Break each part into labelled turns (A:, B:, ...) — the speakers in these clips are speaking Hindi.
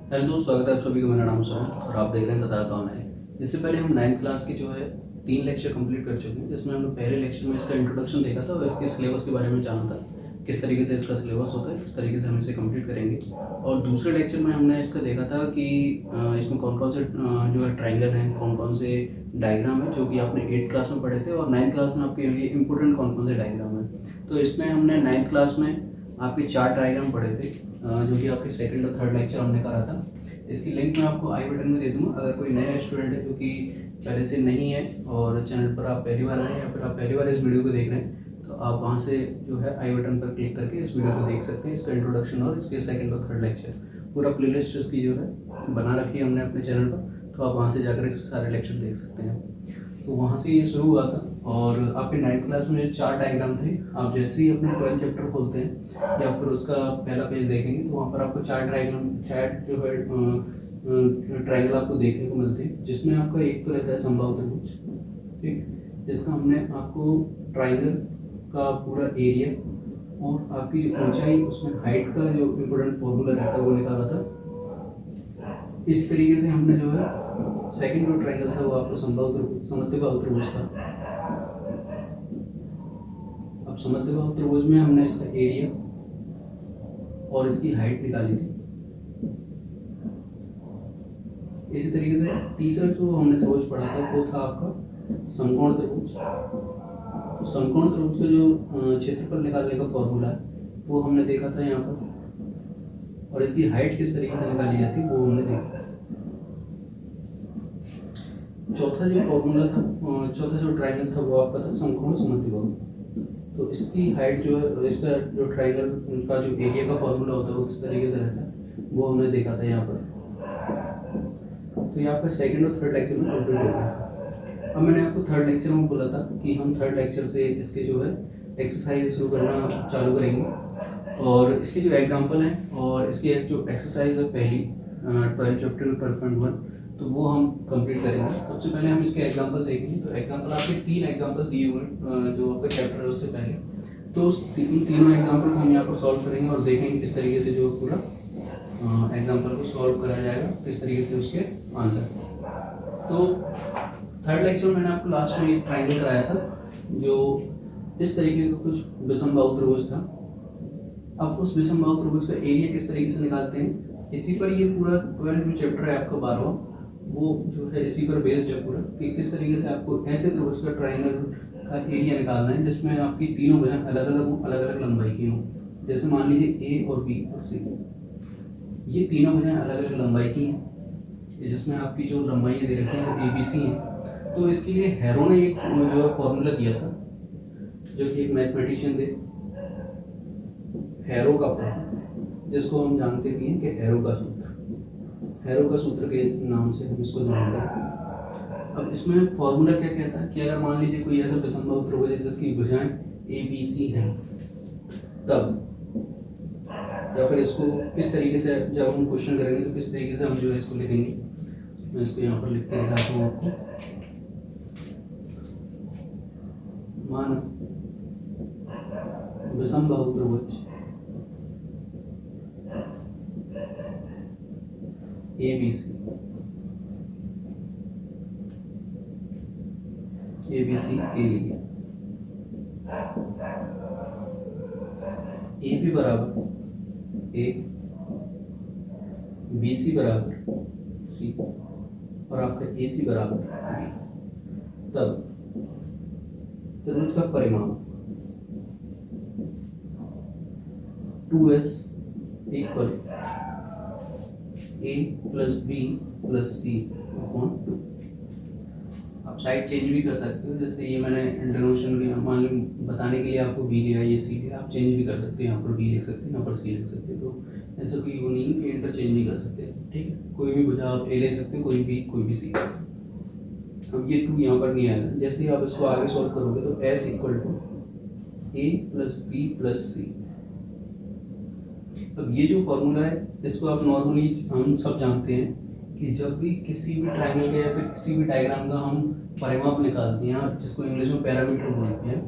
A: हेलो दोस्त, स्वागत है आप सभी का। मेरा नाम सोहन और आप देख रहे हैं तथागत ऑनलाइन। इससे पहले हम 9th क्लास की जो है 3 लेक्चर कंप्लीट कर चुके हैं, जिसमें हमने पहले लेक्चर में इसका इंट्रोडक्शन देखा था और इसके सिलेबस के बारे में जाना था, किस तरीके से इसका सिलेबस होता है, किस तरीके से हम इसे कंप्लीट करेंगे। और दूसरे लेक्चर में हमने इसका देखा था कि इसमें कौन कौन से जो है ट्राइंगल हैं, कौन कौन से डायग्राम है जो कि आपने 8th क्लास में पढ़े थे, और 9th क्लास में आपके लिए इंपॉर्टेंट कौन कौन से डायग्राम है। तो इसमें हमने 9th क्लास में आपके 4 डायग्राम पढ़े थे, जो कि आपके सेकंड और थर्ड लेक्चर हमने करा था। इसकी लिंक मैं आपको आई बटन में दे दूँगा। अगर कोई नया स्टूडेंट है जो कि पहले से नहीं है और चैनल पर आप पहली बार आए हैं या फिर आप पहली बार इस वीडियो को देख रहे हैं, तो आप वहाँ से जो है आई बटन पर क्लिक करके इस वीडियो को देख सकते हैं। इसका इंट्रोडक्शन और इसके सेकंड और थर्ड लेक्चर पूरा प्लेलिस्ट इसकी जो है बना रखी है हमने अपने चैनल पर, तो आप वहाँ से जाकर इस सारे लेक्चर देख सकते हैं। तो वहाँ से ये शुरू हुआ था और आपके 9th क्लास में जो 4 डायग्राम थे, आप जैसे ही अपने 12th चैप्टर खोलते हैं या फिर उसका पहला पेज देखेंगे तो वहाँ पर आपको 4 डायग्राम, 4 जो है ट्रायंगल आपको देखने को मिलते हैं, जिसमें आपका एक तो रहता है समबाहु त्रिभुज, ठीक, जिसका हमने आपको ट्रायंगल का पूरा एरिया और आपकी जो ऊंचाई, उसमें हाइट का जो इम्पोर्टेंट फॉर्मूला रहता है वो निकाला था। इस तरीके से हमने जो है सेकंड जो ट्रायंगल था वो आपको समद्विबाहु त्रिभुज था। अब समद्विबाहु त्रिभुज में हमने इसका एरिया और इसकी हाइट निकाली थी। इसी तरीके से तीसरा जो हमने त्रिभुज पढ़ा था वो था आपका समकोण त्रिभुज। तो समकोण त्रिभुज का जो क्षेत्रफल निकालने का फॉर्मूला है वो हमने देखा था यहाँ पर, और इसकी हाइट किस तरीके से निकाली जाती है वो हमने देखा। चौथा जो फॉर्मूला था, चौथा जो ट्रायंगल था वो आपका था समकोण समद्विबाहु। तो इसकी हाइट जो है, इसका जो ट्रायंगल का जो एरिया का फॉर्मूला होता है वो किस तरीके से रहता है वो हमने देखा था यहाँ पर। तो ये आपका सेकंड और थर्ड लेक्चर में कंप्लीट हो गया था। अब मैंने आपको थर्ड लेक्चर में बोला था कि हम थर्ड लेक्चर से इसके जो है एक्सरसाइज शुरू करना चालू करेंगे, और इसके जो एग्जांपल हैं और इसकी जो एक्सरसाइज है पहली 12 चैप्टर 12.1, तो वो हम कंप्लीट करेंगे। सबसे पहले हम इसके एग्जांपल देखेंगे। तो एग्जांपल आपके 3 एग्जांपल दिए हुए हैं जो आपका चैप्टर है उससे पहले, तो उस तीनों एग्जांपल को हम यहाँ पर सॉल्व करेंगे और देखेंगे किस तरीके से जो पूरा एग्जांपल को सॉल्व करा जाएगा, किस तरीके से उसके आंसर। तो थर्ड लेक्चर में मैंने आपको लास्ट में एक ट्रायंगल कराया था जो इस तरीके का कुछ विषमबाहु त्रिभुज था। अब उस विषमबाहु त्रिभुज का एरिया किस तरीके से निकालते हैं, इसी पर ये पूरा 12 जो चैप्टर है आपका 12वां, वो जो है इसी पर बेस्ड है पूरा, कि किस तरीके से आपको ऐसे त्रिभुज का ट्रायंगल का एरिया निकालना है जिसमें आपकी तीनों भुजाएं अलग अलग लंबाई की हों। जैसे मान लीजिए ए और बी और सी, ये तीनों भुजाएं अलग अलग लंबाई की हैं, जिसमें आपकी जो लंबाइयाँ दे रखी हैं वो ए बी सी हैं। तो इसके लिए हैरो ने एक जो है फॉर्मूला दिया था, जो कि एक मैथमेटिशियन थे, हैरो का फॉर्मूला, जिसको हम जानते भी हैं कि हैरो का सूत्र के नाम से हम इसको जानते हैं। अब इसमें फॉर्मूला क्या कहता है कि अगर मान लीजिए कोई ऐसा विषमबाहु त्रिभुज है जिसकी भुजाएं ए बी सी हैं, तब या फिर इसको किस तरीके से जब हम क्वेश्चन करेंगे तो किस तरीके से हम जो है इसको लिखेंगे। मैं इसको यहाँ पर लिख के दिखाता हूँ आपको। माना विषमबाहु त्रिभुज ए बी सी के लिए ए बी बराबर ए, बी सी बराबर सी और आपका ए सी बराबर बी, तब त्रिभुज का परिमाण 2s इक्वल ए plus B plus c upon 2। आप साइड चेंज भी कर सकते हो, जैसे ये मैंने इंटरनेशनल मान लो बताने के लिए आपको बी लिया, ये सी लिया, आप चेंज भी कर सकते हैं, यहाँ पर बी लिख सकते हैं, यहाँ पर सी लिख सकते हैं। तो ऐसा कोई वो नहीं कि इंटरचेंज ही कर सकते हैं, ठीक है। कोई भी भुजा आप ए ले सकते हैं, कोई भी सी। अब ये 2 यहाँ पर नहीं आएगा। जैसे ही आप इसको आगे सॉल्व करोगे तो S equal to A plus B plus C. अब ये जो फॉर्मूला है इसको आप नॉर्मली हम सब जानते हैं कि जब भी किसी भी ट्रायंगल का या फिर किसी भी डायग्राम का हम परिमाप निकालते हैं, जिसको इंग्लिश में पैरामीटर बोलते हैं,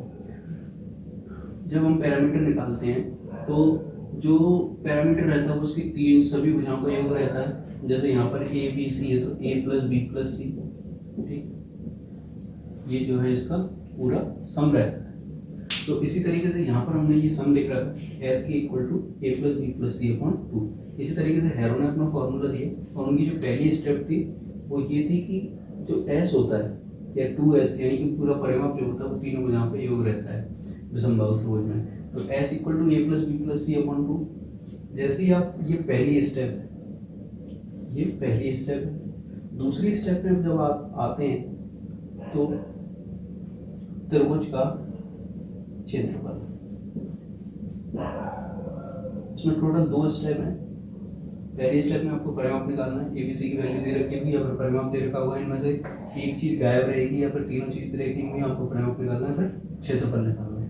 A: जब हम पैरामीटर निकालते हैं तो जो पैरामीटर रहता है वो उसकी 3 सभी भुजाओं का योग रहता है, जैसे यहाँ पर ए बी सी है तो ए प्लस बी प्लस सी, ठीक, ये जो है इसका पूरा सम रहता है। तो इसी तरीके से यहाँ पर हमने ये सम लिख रखा है एस की equal to A plus B plus c upon 2। इसी तरीके से हैरो ने अपना फॉर्मूला दिया और उनकी जो पहली स्टेप थी वो ये थी कि जो एस होता है या 2s यानी कि पूरा परिमाप जो होता है वो तीनों भुजाओं का योग रहता है विषमबाहु त्रिभुज में। तो S equal to A plus B plus c upon 2। जैसे ही आप ये पहली स्टेप है, ये पहली स्टेप है। दूसरी स्टेप में जब आप आते हैं तो त्रिभुज का क्षेत्रफल, इसमें टोटल 2 स्टेप हैं। पहली स्टेप में आपको परिमाप निकालना है, एबीसी की वैल्यू दे रखी होगी या फिर परिमाप दे रखा होगा, इनमें से एक चीज गायब रहेगी या फिर तीनों चीज रहेगी, आपको परिमाप निकालना है, फिर क्षेत्रफल निकालना है।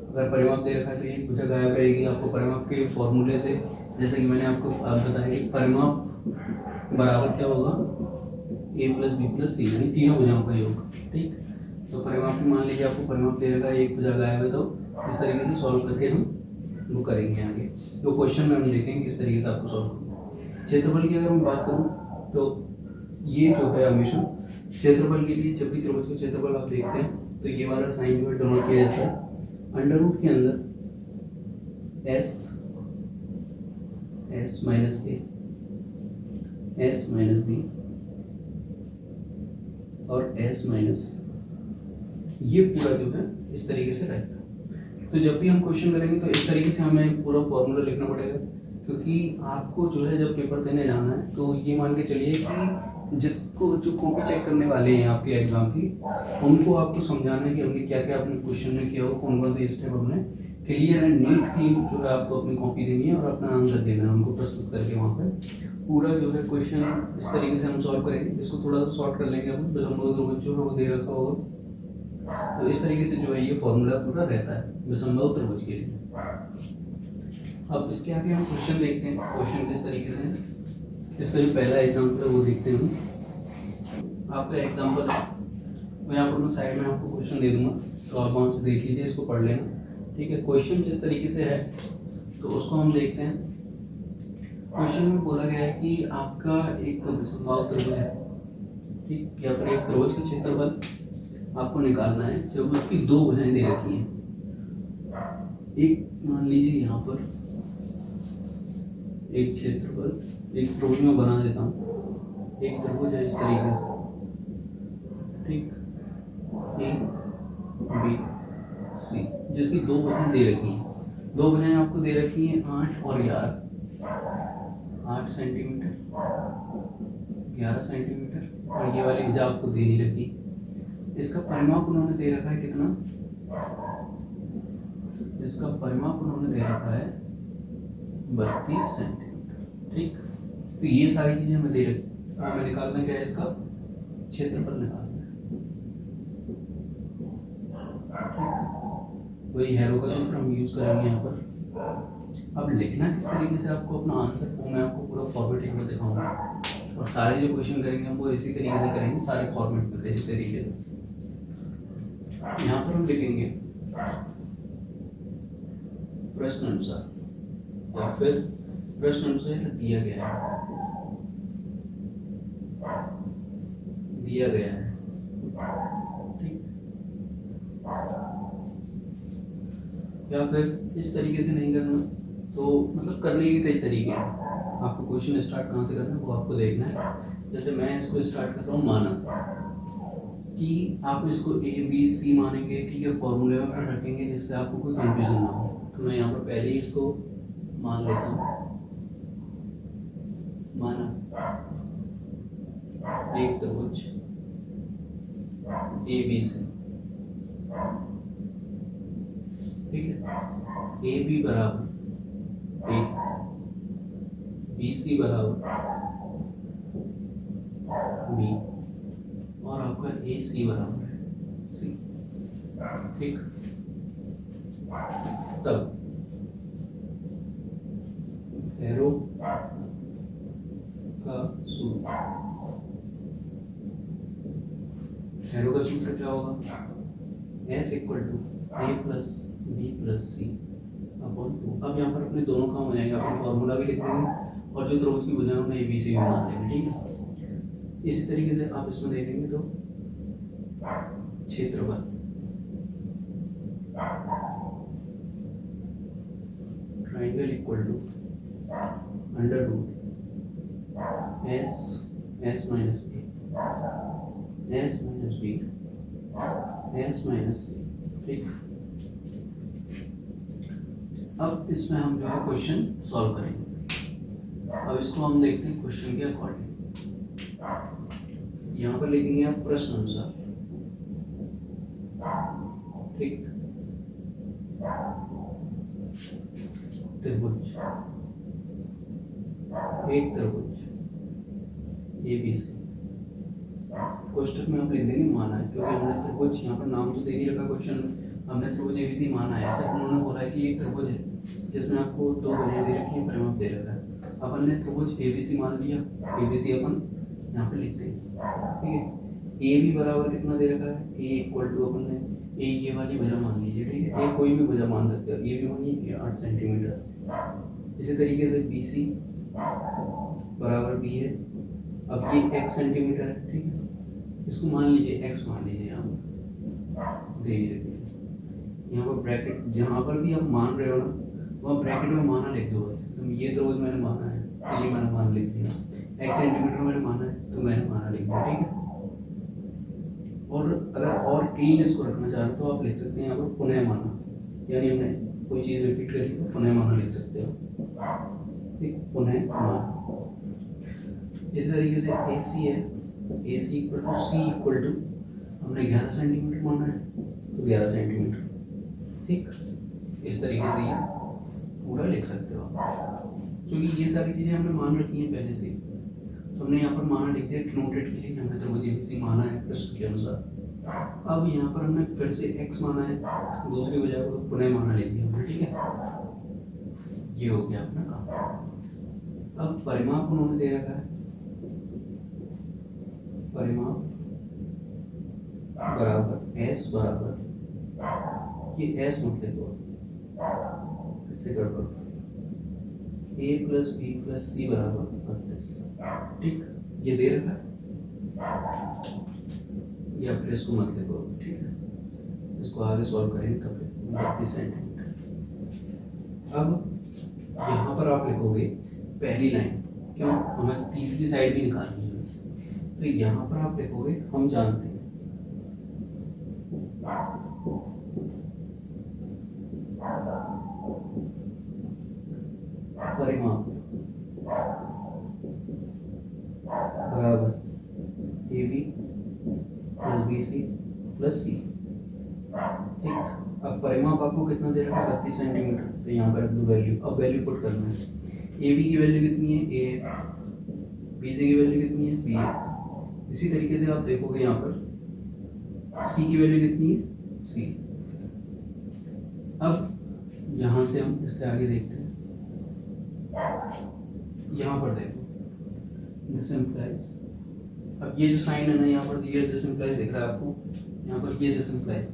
A: अगर परिमाप दे रखा है तो एक भुजा गायब रहेगी, आपको परिमाप के फॉर्मूले से, जैसे कि मैंने आपको बताया कि परिमाप बराबर क्या होगा, ए प्लस बी प्लस सी, यानी तीनों भुजाओं का योग, ठीक। तो परिमाप में मान लीजिए आपको परिमाप दे रखा है, एक भुजा गायब है, तो इस तरीके से सॉल्व करके हम वो करेंगे आगे। तो क्वेश्चन में हम देखेंगे किस तरीके से आपको सॉल्व करना है। क्षेत्रफल की अगर मैं बात करूँ तो ये जो है हमेशा क्षेत्रफल के लिए, जब भी त्रिभुज का क्षेत्रफल आप देखते हैं तो ये वाला साइन जो है डिनोट किया जाता है अंडर रूट के अंदर एस माइनस ए, एस माइनस बी और एस माइनस, ये पूरा जो है इस तरीके से रहेगा। तो जब भी हम क्वेश्चन करेंगे तो इस तरीके से हमें पूरा फॉर्मूला लिखना पड़ेगा, क्योंकि आपको जो है जब पेपर देने जाना है तो ये मान के चलिए कि जिसको जो कॉपी चेक करने वाले हैं आपके एग्जाम की, उनको आपको समझाना है कि हमने क्या क्या अपने क्वेश्चन में किया हो, कौन कौन से स्टेप हमने क्लियर एंड नीट की जो है आपको अपनी कॉपी देनी है और अपना आंसर देना है उनको प्रस्तुत करके। वहाँ पे पूरा जो है क्वेश्चन इस तरीके से हम सॉल्व करेंगे। इसको थोड़ा सा शॉर्ट कर लेंगे हम, विषमबाहु जो है वो दे रखा होगा, तो इस तरीके से जो है ये फॉर्मूला पूरा रहता है विषमबाहु त्रिभुज के लिए। अब इसके आगे हम क्वेश्चन देखते हैं, क्वेश्चन किस तरीके से, इसका जो पहला एग्जाम्पल है वो देखते हैं हम। आपका एग्जाम्पल है, मैं यहाँ पर मैं साइड में आपको क्वेश्चन दे दूंगा, तो आप वहाँ से देख लीजिए, इसको पढ़ लेना, ठीक है। क्वेश्चन जिस तरीके से है तो उसको हम देखते हैं। क्वेश्चन में बोला गया है कि आपका एक विषमबाहु त्रिभुज है, ठीक, या फिर एक त्रिभुज का क्षेत्रफल आपको निकालना है जब उसकी 2 भुजाएं दे रखी हैं। एक मान लीजिए यहाँ पर एक क्षेत्रफल, एक त्रिभुज में बना देता हूँ, एक त्रिभुज है इस तरीके से, ठीक, ए बी सी, जिसकी 2 भुजाएं दे रखी हैं। 2 भुजाएं आपको दे रखी हैं 8 और 11, 8 सेंटीमीटर, 11 सेंटीमीटर, और ये वाली भुजा आपको दे नहीं रखी। इसका परिमाप उन्होंने दे रखा है कितना, इसका परिमाप उन्होंने दे रखा है 32 सेंटीमीटर, ठीक। तो ये सारी चीजें हमें दे रखी, तो हमें निकालना क्या है, इसका क्षेत्रफल निकालना है, ठीक। वही हैरो का सूत्र हम यूज करेंगे यहाँ पर। अब लिखना किस तरीके से आपको अपना आंसर, वो मैं आपको पूरा फॉर्मेटिंग में दिखाऊंगा, और सारे जो क्वेश्चन करेंगे हम वो इसी तरीके से करेंगे, सारे फॉर्मेट में इसी तरीके से। यहाँ पर हम लिखेंगे प्रश्न अनुसार या फिर प्रश्न अनुसार दिया गया है, दिया गया है, ठीक। या फिर इस तरीके से नहीं करना, तो मतलब करने के कई तरीके हैं। आपको क्वेश्चन स्टार्ट कहाँ से करना है वो आपको देखना है। जैसे मैं इसको स्टार्ट करता हूँ माना कि आप इसको ए बी सी मानेंगे, ठीक है, फॉर्मूले में फिर रखेंगे जिससे आपको कोई कंफ्यूजन ना हो। तो मैं यहाँ पर पहले ही इसको मान लेता हूँ, माना एक त्रिभुज ए बी सी, ठीक है, ए बी बराबर ए, बी सी बराबर बी, और आपका ए सी बराबर है सी, ठीक। तब हैरो का सूत्र, हैरो का सूत्र क्या होगा, s equal to A plus B plus c upon 2। अब यहाँ पर अपने दोनों काम हो जाएंगे, अपना फॉर्मूला भी लिख देंगे और जो त्रिभुज की भुजाओं में ABC भी मान लेंगे, ठीक है। इसी तरीके से आप इसमें देखेंगे तो क्षेत्रफल triangle equal to under root S minus A S minus B S minus C, ठीक। अब इसमें हम जो है क्वेश्चन सॉल्व करेंगे। अब इसको हम देखते हैं क्वेश्चन के अकॉर्डिंग। यहाँ पर लिखेंगे आप प्रश्न अनुसार, ठीक। त्रिभुज, एक त्रिभुज ABC, कोष्टक में आप लिख देंगे माना है, क्योंकि हमने त्रिभुज यहाँ पर नाम तो दे नहीं रखा क्वेश्चन में, हमने त्रिभुज ABC माना है। सिर्फ उन्होंने बोला है कि एक त्रिभुज है जिसमें आपको दो भुजाएं दे रखी है, परिमाप दे रखा है। अपन ने त्रिभुज ABC मान लिया, ABC अपन यहाँ पे लिखते हैं, ठीक है। ए भी बराबर कितना दे रखा है, ए इक्वल टू अपन ने ए ये वाली भुजा मान लीजिए, ठीक है। ए कोई भी भुजा मान सकते हो, ए भी मानिए 8 सेंटीमीटर। इसी तरीके से BC बराबर B है, अब ये x सेंटीमीटर है, ठीक है। इसको मान लीजिए x मान लीजिए, यहाँ पर दे रखिए, यहाँ पर ब्रैकेट, जहाँ पर भी आप मान रहे हो ना वहाँ ब्रैकेट में माना लिख दो। ये त्रिभुज मैंने माना है तो ये मैंने मान लिख दिया, x सेंटीमीटर मैंने माना है तो मैंने माना लिख दिया, ठीक है। और अगर और क्लीन इसको रखना चाह रहे तो आप लिख सकते हैं यहाँ पर पुनः माना, यानी हमने कोई चीज़ रिपीट करी तो पुनः माना लिख सकते हो, ठीक। पुनः माना। इस तरीके से AC है, AC equal to C equal to हमने 11 सेंटीमीटर माना है तो 11 सेंटीमीटर, ठीक। इस तरीके से ये पूरा लिख सकते हो आप, क्योंकि ये सारी चीज़ें हमने मान रखी हैं पहले से, तो हमने यहाँ पर माना लिख दिया डिनोटेड के लिए, हमने त्रिभुज ABC माना है प्रश्न के अनुसार। अब यहाँ पर हमने फिर से x माना है, दूसरी वजह को पुनः माना लिख दिया हमने, ठीक है। ये हो गया अपना काम। अब परिमाप उन्होंने दे रखा है, परिमाप बराबर S बराबर, ये S मत लिखो, इससे गड़बड़, A plus B plus C बराबर 32, ठीक। ये दे रखा है, ये आप इसको मत लिखो, ठीक है। इसको आगे सॉल्व करेंगे तब 32 सेंटीमीटर। अब यहाँ पर आप लिखोगे पहली लाइन, क्यों, हमें तीसरी साइड भी निकालनी है, तो यहाँ पर आप लिखोगे हम जानते हैं परिमाप बराबर AB plus BC plus C, ठीक। अब परिमाप आपको कितना दे रखा है 32 सेंटीमीटर, तो यहाँ पर वैल्यू, अब वैल्यू पुट करना है। AB की वैल्यू कितनी है, A है, BC की वैल्यू कितनी है, B है। इसी तरीके से आप देखोगे यहाँ पर C की वैल्यू कितनी है, C। अब यहाँ से हम इसके आगे देखते हैं, यहाँ पर देखो दिस इम्प्लाइज, अब ये जो साइन है ना यहाँ पर ये दिस इम्प्लाइज दिख रहा है आपको, यहाँ पर ये दिस इम्प्लाइज,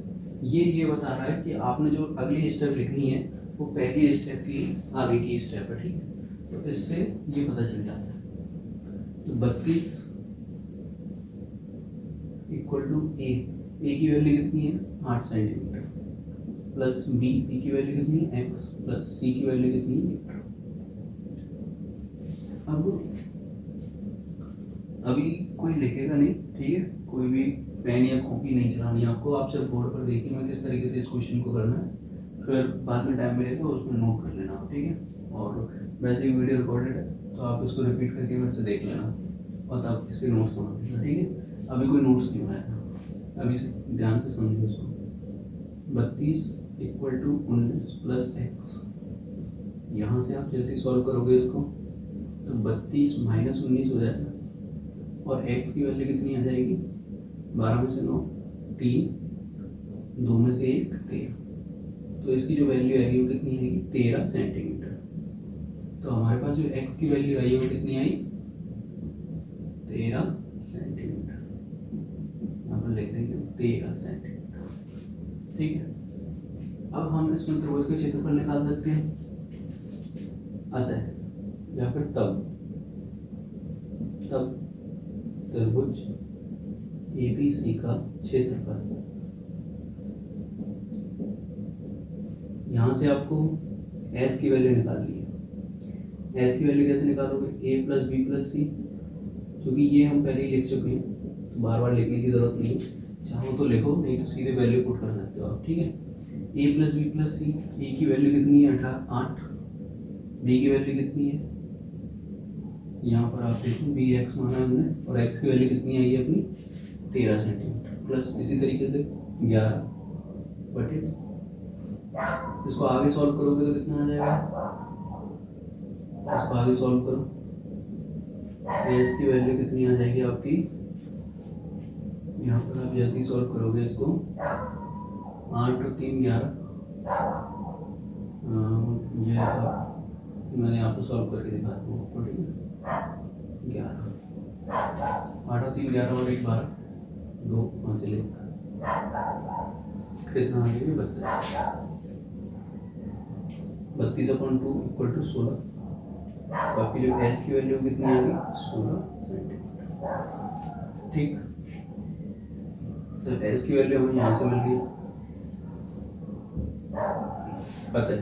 A: ये बता रहा है कि आपने जो अगली स्टेप लिखनी है वो पहली स्टेप की आगे की स्टेप है, ठीक है। तो इससे ये पता चल जाता है। तो 32 इक्वल टू A की वैल्यू कितनी है 8 सेंटीमीटर, प्लस B की वैल्यू कितनी है x, प्लस C की वैल्यू कितनी है। अब अभी कोई लिखेगा नहीं, ठीक है, कोई भी पेन या कॉपी नहीं चलानी आपको, आप सिर्फ बोर्ड पर देखिए मैं किस तरीके से इस क्वेश्चन को करना है, फिर बाद में टाइम मिलेगा उसमें नोट कर लेना आप, ठीक है। और वैसे ही वीडियो रिकॉर्डेड है तो आप इसको रिपीट करके मेरे से देख लेना और तब इसके नोट्स बना लेना, ठीक है। अभी कोई नोट्स नहीं बनाया, अभी से ध्यान से समझिए उसको। 32 इक्वल टू 19 प्लस x, यहाँ से आप जैसे ही सॉल्व करोगे इसको तो 32 माइनस 19 हो जाएगा, और x की वैल्यू कितनी आ जाएगी 12 में से 9 3, 2 में से 1 13, तो इसकी जो वैल्यू आएगी वो कितनी आएगी 13 सेंटीमीटर। तो हमारे पास जो x की वैल्यू आई है वो कितनी आई 13 सेंटीमीटर, यहाँ पर लिख देंगे 13 सेंटीमीटर, ठीक है। अब हम इसमें त्रिभुज का क्षेत्रफल निकाल सकते हैं, अतः या फिर तब तब त्रिभुज ABC का क्षेत्रफल, यहाँ से आपको S की वैल्यू निकालनी है। S की वैल्यू कैसे निकालोगे? A प्लस बी प्लस सी, क्योंकि ये हम पहले ही लिख चुके हैं तो बार बार लिखने की ज़रूरत नहीं है। चाहो तो लिखो, नहीं तो सीधे वैल्यू पुट कर सकते हो आप, ठीक है। A प्लस बी प्लस सी, ए की वैल्यू कितनी है 8, बी की वैल्यू कितनी है, यहाँ पर आप देखो बी एक्स माना है हमने, और एक्स की वैल्यू कितनी आई है अपनी 13 सेंटीमीटर, प्लस इसी तरीके से 11 बटे, इसको आगे सॉल्व करोगे तो कितना आ जाएगा, इसको आगे सॉल्व करो, एस की वैल्यू कितनी आ जाएगी आपकी, यहाँ पर आप जैसे ही सॉल्व करोगे इसको 8 और 3 11, ये मैंने यहाँ पर सॉल्व करके दिखाता हूँ आपको, ठीक है। 11 8 और 3 11 और 1 12, 2 वहाँ से लेकर कितना आ गया 32/2 इक्वल टू 16, तो आपकी जो एस की वैल्यू कितनी आ गई 16 सेंटीमीटर, ठीक। तो एस की वैल्यू हमें यहाँ से मिल गई, पता है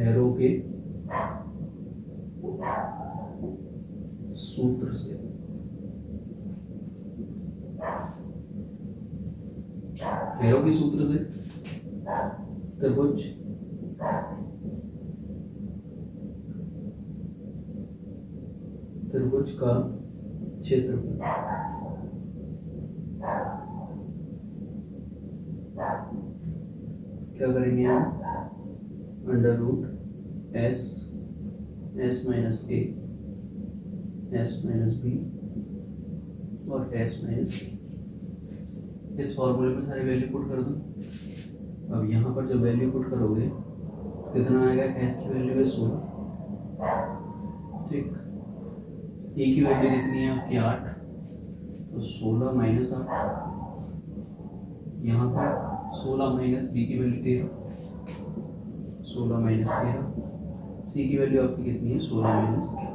A: एरो के सूत्र से एरो के सूत्र से त्रिभुज का क्षेत्रफल क्या करेंगे हम, अंडर रूट एस माइनस ए, एस माइनस बी और एस माइनस, इस फॉर्मूले में सारी वैल्यू पुट कर दो। अब यहाँ पर जब वैल्यू पुट करोगे कितना आएगा, एस की वैल्यू है 16, ठीक, ए की वैल्यू कितनी है आपकी 8, तो 16 माइनस 8, यहाँ पर 16 माइनस बी की वैल्यू 13, 16 माइनस 13, सी की वैल्यू आपकी कितनी है 16 माइनस 11।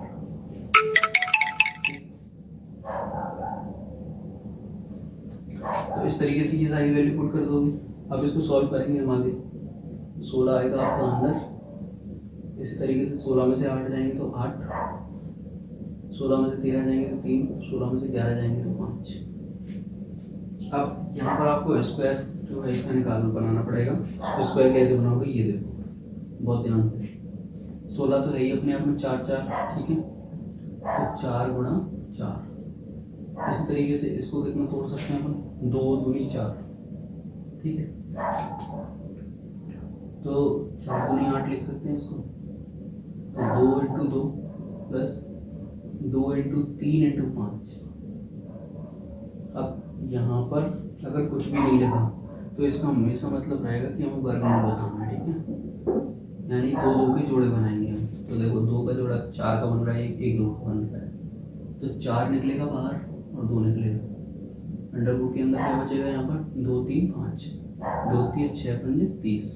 A: तो इस तरीके से ये सारी वैल्यू पुट कर दोगे। अब इसको सॉल्व करेंगे हम आगे, 16 आएगा आपका अंदर, इसी तरीके से 16 में से 8 जाएंगे तो 8, 16 में से 13 जाएंगे तो 3, 16 में से 11 जाएंगे तो 5। अब यहाँ पर आपको स्क्वायर जो है इसका बनाना पड़ेगा। स्क्वायर कैसे बनाओगे ये देखो बहुत ध्यान से, 16 तो है ही अपने आप में 4 4, ठीक है, तो 4 गुणा 4, इसी तरीके से इसको कितना तोड़ सकते हैं अपन, 2 दूनी 4, ठीक है, तो 4 दूनी 8 लिख सकते हैं इसको, तो 2 इंटू 2 प्लस 2 इंटू 3 इंटू 5। अब यहाँ पर अगर कुछ भी नहीं लिखा तो इसका हमेशा मतलब रहेगा कि हमें वर्गमूल बताना है, ठीक है, यानी 2 2 के जोड़े बनाएंगे हम। तो देखो 2 का जोड़ा 4 का बन रहा है, 1 2 का बन रहा है, तो 4 निकलेगा बाहर और 2 निकलेगा, अंडर रूट के अंदर क्या बचेगा, यहाँ पर 2 3 5, 2 3 6 5 30,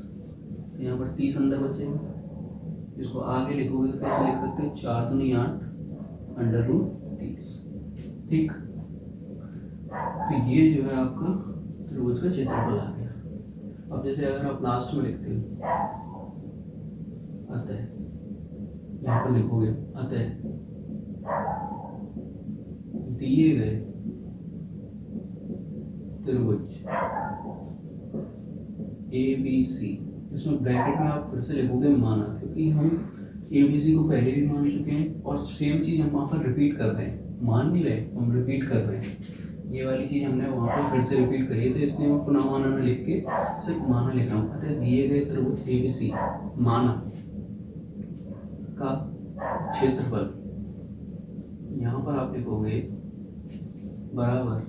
A: तो यहाँ पर 30 अंदर बचेगा। इसको आगे लिखोगे तो कैसे लिख सकते हो, 4 दूनी 8 अंडर रूट 30, ठीक। तो ये जो है आपका त्रिभुज का क्षेत्रफल आ गया। अब जैसे अगर आप लास्ट में लिखते हो अतः, यहाँ पर लिखोगे अतः दिए गए त्रिभुज ABC, इसमें ब्रैकेट में आप फिर से लिखोगे माना, क्योंकि हम ABC को पहले भी मान चुके हैं और सेम चीज़ हम वहाँ पर रिपीट कर रहे हैं, मान नहीं रहे, हम रिपीट कर रहे हैं, ये वाली चीज़ हमने वहाँ पर फिर से रिपीट करी है, तो इसलिए मैं पुनः माना न लिख के सिर्फ माना लिख रहा हूँ। अतः दिए गए त्रिभुज ABC माना का क्षेत्रफल, यहाँ पर आप लिखोगे बराबर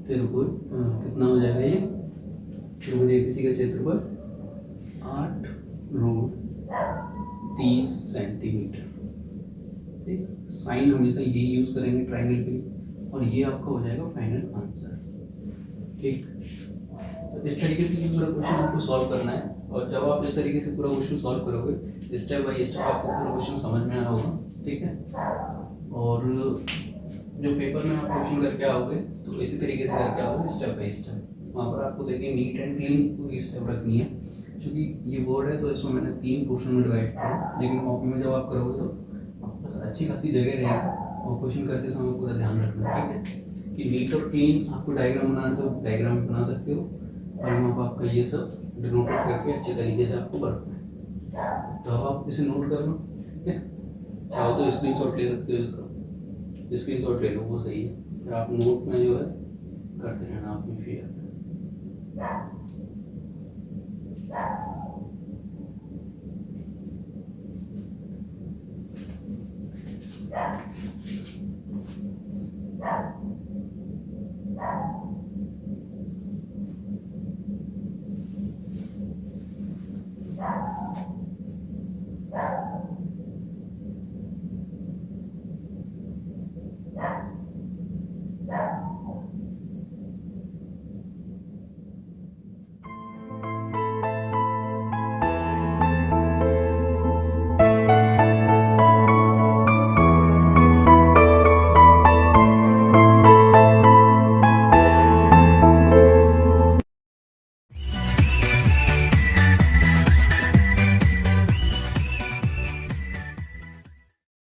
A: त्रिभुज, कितना हो जाएगा ये, त्रिभुज ABC का क्षेत्रफल 8 रूट 30 सेंटीमीटर, ठीक। साइन हमेशा यही यूज करेंगे ट्रायंगल के लिए, और ये आपका हो जाएगा फाइनल आंसर, ठीक। तो इस तरीके से ये पूरा क्वेश्चन आपको सॉल्व करना है। और जब आप इस तरीके से पूरा क्वेश्चन सॉल्व करोगे स्टेप बाय स्टेप आपको पूरा क्वेश्चन समझ में आ रहा होगा, ठीक है। और जो पेपर में आप क्वेश्चन करके आओगे तो इसी तरीके से करके आओगे स्टेप बाय स्टेप। वहाँ पर आपको देखिए नीट एंड क्लीन पूरी स्टेप रखनी है, क्योंकि ये बोर्ड है तो इसमें मैंने 3 पोर्शन में डिवाइड किया, लेकिन कॉपी में जब आप करोगे तो आपके पास अच्छी खासी जगह रहेगी और क्वेश्चन करते समय पूरा ध्यान रखना, ठीक है। कि नीट और क्लीन आपको डायग्राम बनाना तो डायग्राम बना सकते हो, और वहाँ पर आपका ये सब डिनोट करके अच्छे तरीके से आपको करना है। तो अब आप इसे नोट कर लो, ठीक है। चाहो तो स्क्रीनशॉट ले सकते हो, इसका स्क्रीनशॉट ले लो, वो सही है। फिर आप नोट में जो है करते रहना अपनी फेयर। Yeah.